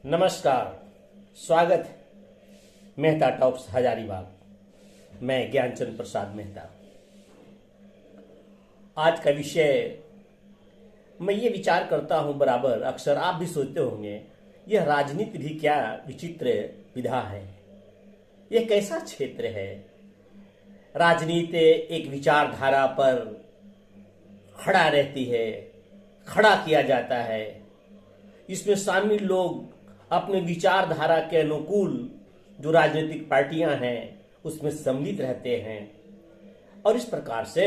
नमस्कार। स्वागत है मेहता टॉक्स हजारीबाग। मैं ज्ञानचंद प्रसाद मेहता। आज का विषय मैं ये विचार करता हूँ बराबर, अक्सर आप भी सोचते होंगे, यह राजनीति भी क्या विचित्र विधा है। यह कैसा क्षेत्र है। राजनीति एक विचारधारा पर खड़ा रहती है, खड़ा किया जाता है। इसमें शामिल लोग अपने विचारधारा के अनुकूल जो राजनीतिक पार्टियां हैं उसमें सम्मिलित रहते हैं और इस प्रकार से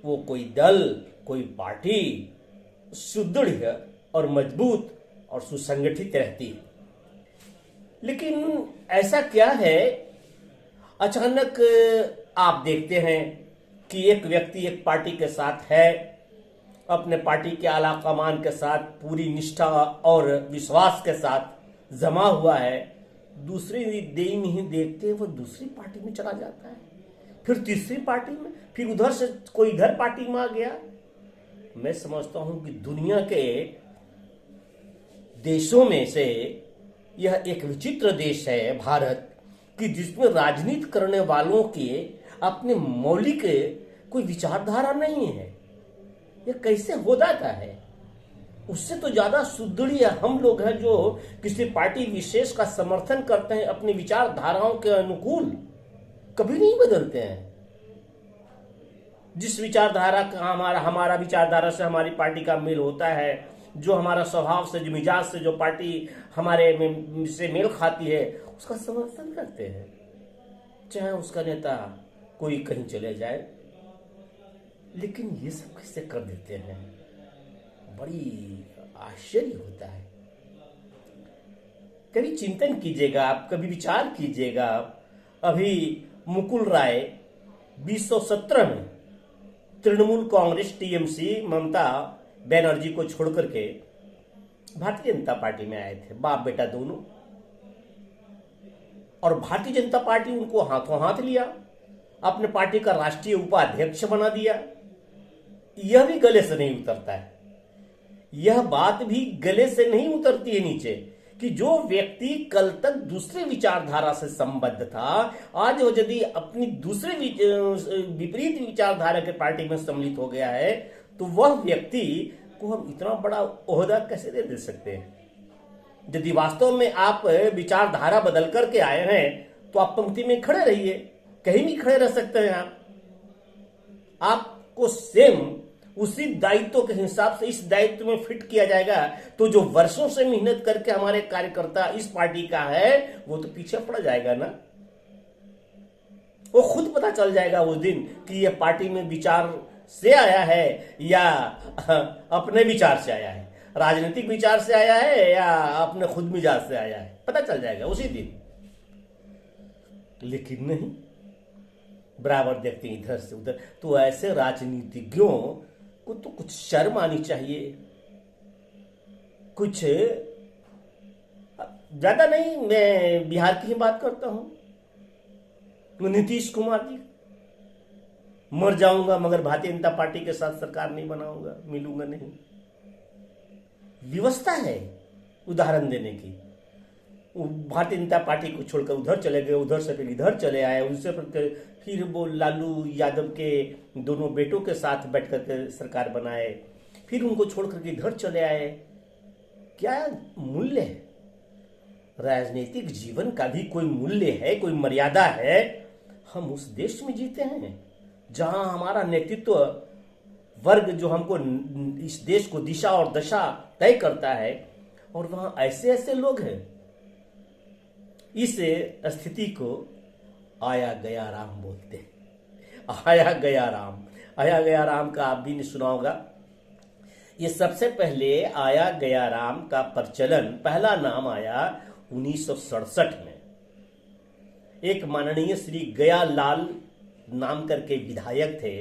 वो कोई दल, कोई पार्टी सुदृढ़ और मजबूत और सुसंगठित रहती है। लेकिन ऐसा क्या है, अचानक आप देखते हैं कि एक व्यक्ति एक पार्टी के साथ है, अपने पार्टी के आला कमान के साथ पूरी निष्ठा और विश्वास के साथ जमा हुआ है। दूसरे दिन ही देखते हैं वो दूसरी पार्टी में चला जाता है, फिर तीसरी पार्टी में, फिर उधर से कोई इधर पार्टी में आ गया। मैं समझता हूं कि दुनिया के देशों में से यह एक विचित्र देश है भारत, कि जिसमें राजनीति करने वालों के अपने मौलिक कोई विचारधारा नहीं है। यह कैसे हो जाता है। उससे तो ज्यादा सुदृढ़ हम लोग हैं जो किसी पार्टी विशेष का समर्थन करते हैं, अपनी विचारधाराओं के अनुकूल कभी नहीं बदलते हैं। जिस विचारधारा का हमारा विचारधारा से हमारी पार्टी का मेल होता है, जो हमारा स्वभाव से, जो मिजाज से, जो पार्टी हमारे से मेल खाती है, उसका समर्थन करते हैं, चाहे उसका नेता कोई कहीं चले जाए। लेकिन ये सब कैसे कर देते हैं, बड़ी आश्चर्य होता है। कभी चिंतन कीजिएगा आप, कभी विचार कीजिएगा। अभी मुकुल राय 2017 में तृणमूल कांग्रेस टीएमसी ममता बनर्जी को छोड़कर के भारतीय जनता पार्टी में आए थे, बाप बेटा दोनों। और भारतीय जनता पार्टी उनको हाथों हाथ लिया, अपने पार्टी का राष्ट्रीय उपाध्यक्ष बना दिया। यह भी गले से नहीं उतरता है, यह बात भी गले से नहीं उतरती है नीचे, कि जो व्यक्ति कल तक दूसरे विचारधारा से संबद्ध था, आज वो यदि अपनी दूसरे विपरीत विचारधारा के पार्टी में सम्मिलित हो गया है, तो वह व्यक्ति को हम इतना बड़ा ओहदा कैसे दे सकते हैं। यदि वास्तव में आप विचारधारा बदल करके आए हैं तो आप पंक्ति में खड़े रहिए, कहीं भी खड़े रह सकते हैं। आपको सेम उसी दायित्व के हिसाब से इस दायित्व में फिट किया जाएगा, तो जो वर्षों से मेहनत करके हमारे कार्यकर्ता इस पार्टी का है वो तो पीछे पड़ जाएगा ना। वो खुद पता चल जाएगा उस दिन कि यह पार्टी में विचार से आया है या अपने विचार से आया है, राजनीतिक विचार से आया है या अपने खुद मिजाज से आया है, पता चल जाएगा उसी दिन। लेकिन नहीं, बराबर देखते हैं इधर से उधर। तो ऐसे राजनीतिज्ञों को तो कुछ शर्म आनी चाहिए। कुछ ज्यादा नहीं, मैं बिहार की ही बात करता हूं। नीतीश कुमार जी, मर जाऊंगा मगर भारतीय जनता पार्टी के साथ सरकार नहीं बनाऊंगा, मिलूंगा नहीं। व्यवस्था है उदाहरण देने की। भारतीय जनता पार्टी को छोड़कर उधर चले गए, उधर से फिर इधर चले आए, उनसे फिर वो लालू यादव के दोनों बेटों के साथ बैठ करके सरकार बनाए, फिर उनको छोड़ करके इधर चले आए। क्या मूल्य है? राजनीतिक जीवन का भी कोई मूल्य है, कोई मर्यादा है। हम उस देश में जीते हैं जहां हमारा नेतृत्व वर्ग जो हमको इस देश को दिशा और दशा तय करता है, और वहां ऐसे ऐसे लोग हैं। इस स्थिति को आया गया राम बोलते हैं। आया गया राम, आया गया राम का आप भी नहीं सुना होगा। ये सबसे पहले आया गया राम का प्रचलन, पहला नाम आया 1967 में। एक माननीय श्री गयालाल नाम करके विधायक थे,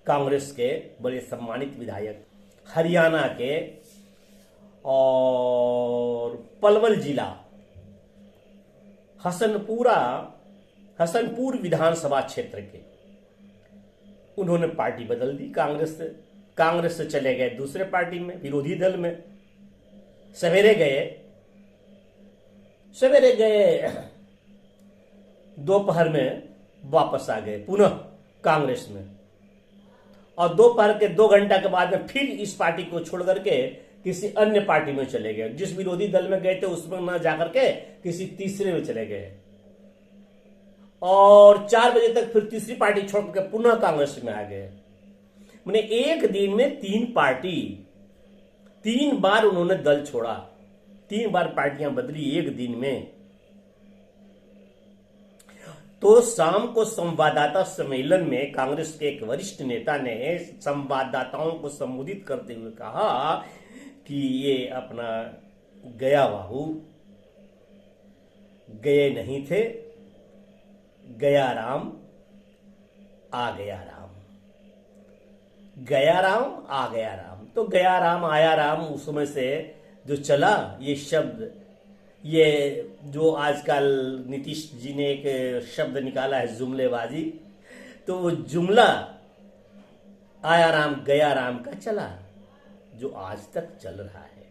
कांग्रेस के बड़े सम्मानित विधायक, हरियाणा के, और पलवल जिला हसनपुर विधानसभा क्षेत्र के। उन्होंने पार्टी बदल दी कांग्रेस से चले गए दूसरे पार्टी में, विरोधी दल में। सवेरे गए सवेरे गए, दोपहर में वापस आ गए पुनः कांग्रेस में, और दोपहर के 2 घंटा के बाद में फिर इस पार्टी को छोड़ करके किसी अन्य पार्टी में चले गए। जिस विरोधी दल में गए थे उसमें न जाकर के किसी तीसरे में चले गए, और 4 बजे तक फिर तीसरी पार्टी छोड़ के पुनः कांग्रेस में आ गए। मैंने एक दिन में 3 पार्टी, 3 बार उन्होंने दल छोड़ा, 3 बार पार्टियां बदली एक दिन में। तो शाम को संवाददाता सम्मेलन में कांग्रेस के एक वरिष्ठ नेता ने संवाददाताओं को संबोधित करते हुए कहा कि ये अपना गया बाबू गए नहीं थे, गया राम आ गया राम, गया राम आ गया राम। तो गया राम आया राम उस समय से जो चला, ये शब्द, ये जो आजकल नीतीश जी ने एक शब्द निकाला है जुमलेबाजी, तो वो जुमला आया राम गया राम का चला, जो आज तक चल रहा है।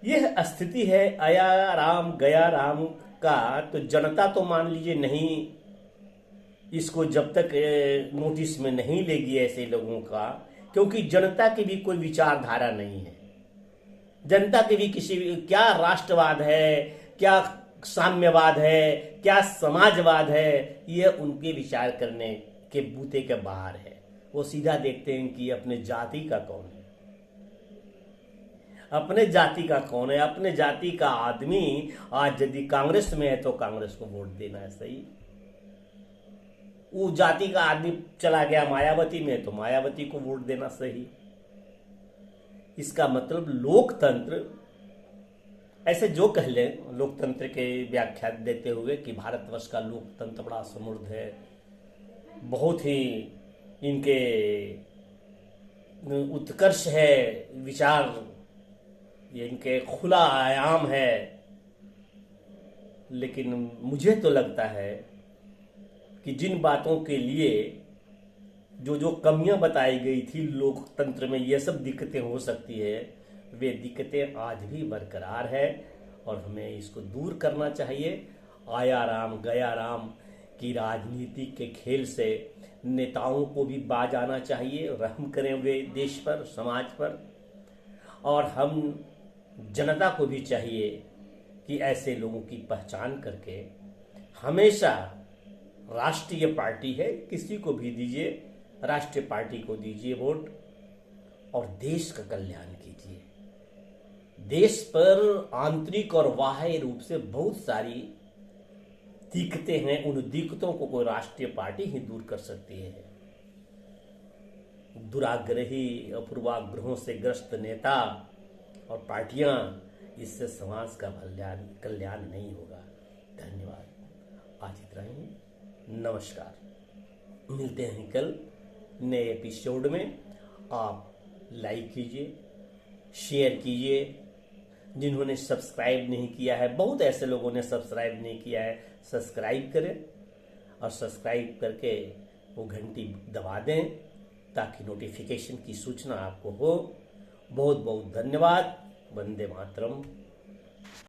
यह स्थिति है आया राम गया राम का। तो जनता तो मान लीजिए नहीं, इसको जब तक नोटिस में नहीं लेगी ऐसे लोगों का, क्योंकि जनता की भी कोई विचारधारा नहीं है। जनता की भी किसी, क्या राष्ट्रवाद है, क्या साम्यवाद है, क्या समाजवाद है, यह उनके विचार करने के बूते के बाहर है। वो सीधा देखते हैं कि अपने जाति का कौन है, अपने जाति का कौन है, अपने जाति का आदमी आज यदि कांग्रेस में है तो कांग्रेस को वोट देना है सही। वो जाति का आदमी चला गया मायावती में तो मायावती को वोट देना सही। इसका मतलब लोकतंत्र, ऐसे जो कह लें लोकतंत्र के व्याख्या देते हुए कि भारतवर्ष का लोकतंत्र बड़ा समृद्ध है, बहुत ही इनके उत्कर्ष है विचार, ये इनके खुला आयाम है। लेकिन मुझे तो लगता है कि जिन बातों के लिए जो जो कमियां बताई गई थी लोकतंत्र में, ये सब दिक्कतें हो सकती है, वे दिक्कतें आज भी बरकरार है और हमें इसको दूर करना चाहिए। आया राम गया राम की राजनीति के खेल से नेताओं को भी बाज आना चाहिए, रहम करें वे देश पर, समाज पर। और हम जनता को भी चाहिए कि ऐसे लोगों की पहचान करके हमेशा, राष्ट्रीय पार्टी है किसी को भी दीजिए, राष्ट्रीय पार्टी को दीजिए वोट और देश का कल्याण कीजिए। देश पर आंतरिक और बाह्य रूप से बहुत सारी दिक्कतें हैं, उन दिक्कतों को कोई राष्ट्रीय पार्टी ही दूर कर सकती है। दुराग्रही अपूर्वाग्रहों से ग्रस्त नेता और पार्टियां, इससे समाज का कल्याण नहीं होगा। धन्यवाद, आज इतना ही, नमस्कार। मिलते हैं कल नए एपिसोड में। आप लाइक कीजिए, शेयर कीजिए। जिन्होंने सब्सक्राइब नहीं किया है, बहुत ऐसे लोगों ने सब्सक्राइब नहीं किया है, सब्सक्राइब करें और सब्सक्राइब करके वो घंटी दबा दें ताकि नोटिफिकेशन की सूचना आपको हो। बहुत बहुत धन्यवाद। वंदे मातरम।